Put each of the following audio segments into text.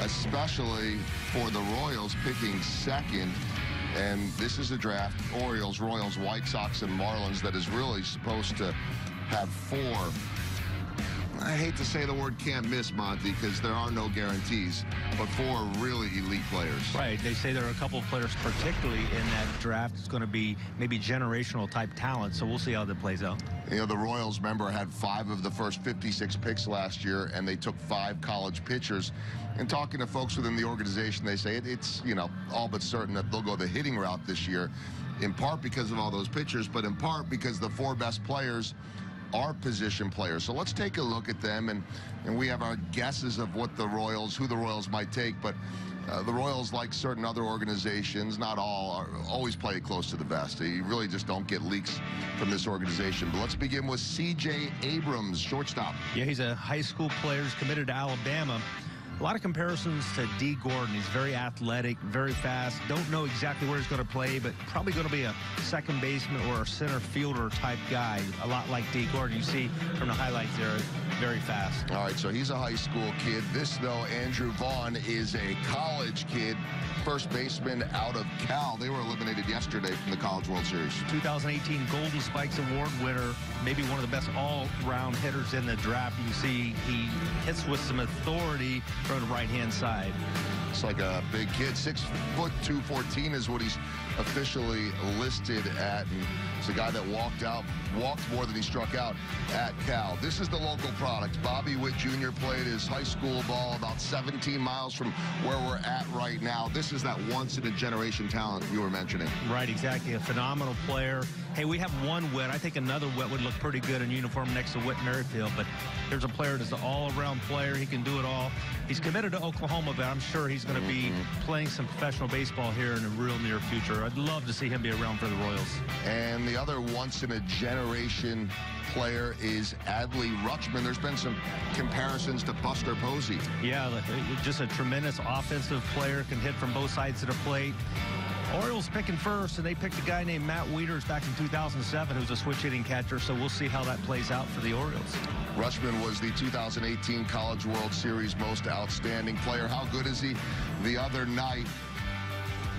especially for the Royals picking second. And this is a draft, Orioles, Royals, White Sox, and Marlins, that is really supposed to have four. I hate to say the word can't miss, Monty, because there are no guarantees, but four really elite players. Right. They say there are a couple of players, particularly in that draft, it's going to be maybe generational type talent, so we'll see how that plays out. You know, the Royals, remember, had 5 of the first 56 picks last year, and they took 5 college pitchers. And talking to folks within the organization, they say it's, you know, all but certain that they'll go the hitting route this year, in part because of all those pitchers, but in part because the 4 best players are position players. So let's take a look at them, and we have our guesses of what the Royals, who the Royals might take, but the Royals, like certain other organizations, not all, always play it close to the vest. You really just don't get leaks from this organization. But let's begin with C.J. Abrams, shortstop. Yeah, he's a high school player. He's committed to Alabama. A lot of comparisons to D. Gordon. He's very athletic, very fast. Don't know exactly where he's going to play, but probably going to be a second baseman or a center fielder type guy, a lot like D. Gordon. You see from the highlights there, very fast. All right, so he's a high school kid. This, though, Andrew Vaughn, is a college kid, first baseman out of Cal. They were eliminated yesterday from the College World Series. 2018 Golden Spikes Award winner, maybe one of the best all-round hitters in the draft. You can see he hits with some authority from the right-hand side. It's like a big kid. 6 foot 214 is what he's officially listed at. And it's a guy that walked more than he struck out at Cal. This is the local product. Bobby Witt Jr. played his high school ball about 17 miles from where we're at right now. This is that once-in-a-generation talent you were mentioning. Right, exactly. A phenomenal player. Hey, we have one Witt. I think another Witt would look pretty good in uniform next to Whit Merrifield, but here's a player that's an all-around player. He can do it all. He's committed to Oklahoma, but I'm sure he's going to be playing some professional baseball here in the real near future. I'd love to see him be around for the Royals. And the other once-in-a-generation player is Adley Rutschman. There's been some comparisons to Buster Posey. Yeah, just a tremendous offensive player, can hit from both sides of the plate. Orioles picking first, and they picked a guy named Matt Wieters back in 2007 who was a switch-hitting catcher, so we'll see how that plays out for the Orioles. Rutschman was the 2018 College World Series most outstanding player. How good is he? The other night,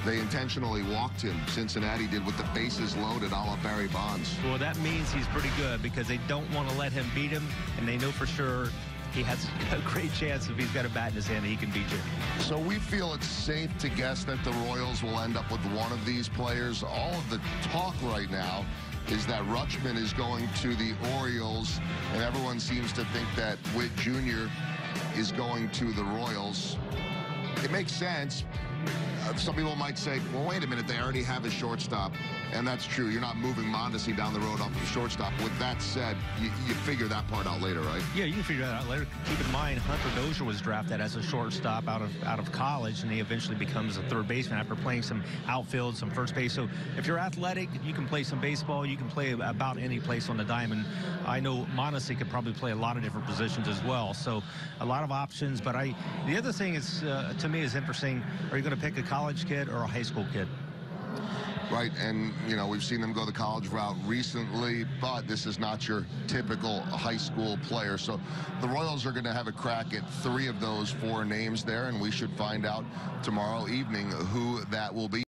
they intentionally walked him. Cincinnati did, with the bases loaded, a la Barry Bonds. Well, that means he's pretty good because they don't want to let him beat him, and they know for sure he has a great chance if he's got a bat in his hand that he can beat you. So we feel it's safe to guess that the Royals will end up with one of these players. All of the talk right now is that Rutschman is going to the Orioles, and everyone seems to think that Witt Jr. is going to the Royals. It makes sense. Some people might say, well, wait a minute, they already have a shortstop. And that's true. You're not moving Mondesi down the road off the shortstop. With that said, you figure that part out later, right? Yeah, you can figure that out later. Keep in mind, Hunter Dozier was drafted as a shortstop out of college, and he eventually becomes a third baseman after playing some outfield, some first base. So if you're athletic, you can play some baseball. You can play about any place on the diamond. I know Mondesi could probably play a lot of different positions as well. So a lot of options. But the other thing is, to me, is interesting. Are you going to pick a college kid or a high school kid? Right, and, you know, we've seen them go the college route recently, but this is not your typical high school player. So the Royals are going to have a crack at 3 of those 4 names there, and we should find out tomorrow evening who that will be.